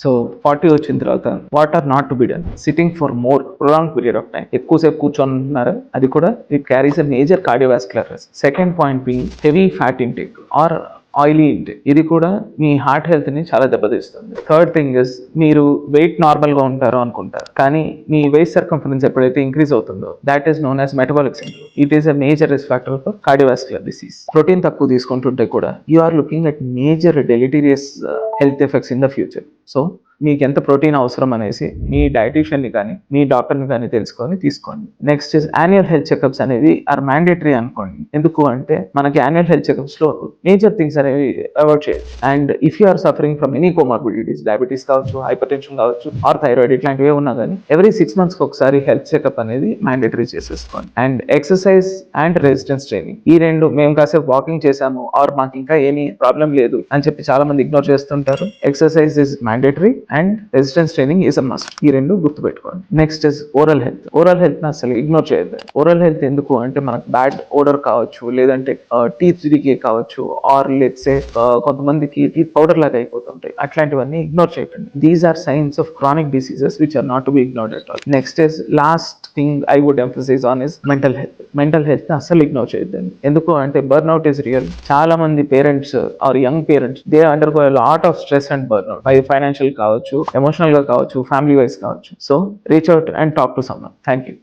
So 40 వచ్చిన తర్వాత what are not to be done, sitting for more prolong period of time, ఎక్కువసేపు కూర్చొంటున్నారు, అది కూడా it carries a major cardiovascular risk. Second point being heavy fat intake or oily intake, ఇది కూడా మీ heart health ని చాలా దెబ్బతీస్తుంది. థర్డ్ థింగ్ ఇస్ మీరు వెయిట్ నార్మల్ గా ఉంటారు అనుకుంటారు, కానీ మీ వెయిట్ సర్కంఫరెన్స్ ఎప్పుడైతే ఇంక్రీజ్ అవుతుందో that is known as metabolic syndrome. It is a major risk factor for cardiovascular disease. Protein తక్కువ తీసుకుంటుంటే కూడా you are looking at major deleterious health effects in the future. So మీకు ఎంత protein అవసరం అనేసి మీ డైటీషియన్ని కానీ మీ డాక్టర్ని కానీ తెలుసుకొని తీసుకోండి. Next is annual health checkups అనేవి ఆర్ మ్యాండేటరీ అనుకోండి. ఎందుకు అంటే మనకి యాన్యువల్ హెల్త్ చెకప్స్ లో మేజర్ థింగ్స్ అనేవి అవాయిడ్ చేయొచ్చు. And if you are suffering from any comorbidities, diabetes కావచ్చు, హైపర్ టెన్షన్ కావచ్చు, ఆర్ థైరాయిడ్, ఇట్లాంటివి ఉన్నా కానీ ఎవ్రీ 6 months ఒకసారి హెల్త్ చెకప్ అనేది మ్యాండేటరీ చేసేసుకోండి. And exercise and resistance training, ఈ రెండు మేము కాసేపు వాకింగ్ చేసాము ఆర్ మాకు ఇంకా ఏమీ ప్రాబ్లం లేదు అని చెప్పి చాలా మంది ఇగ్నోర్ చేస్తుంటారు. Exercise is mandatory and resistance training is a must. ఈ రెండు గుర్తుపెట్టుకోండి. Next is oral health. Oral health ని అసలు ఇగ్నోర్ చేయొద్దు. ఓరల్ హెల్త్ ఎందుకు అంటే మనకు బ్యాడ్ ఓడర్ కావచ్చు, లేదంటే టీత్ డికే కావచ్చు, ఆర్ లెట్స్ సే కొంతమందికి టీత్ పౌడర్ లాగా అయిపోతుంటాయి, అట్లాంటివన్నీ ఇగ్నోర్ చేయకండి. These are signs of chronic diseases which are not to be ignored at all. Next is last thing I would emphasize on is mental health. Mental health ని అసలు ignore చేయొద్దండి. ఎందుకు అంటే burnout is real. చాలా మంది parents or young parents they undergo a lot of stress and burnout, financial కావచ్చు, emotional గా కావచ్చు, ఫ్యామిలీ వైజ్ కావచ్చు. So reach out and talk to someone. Thank you.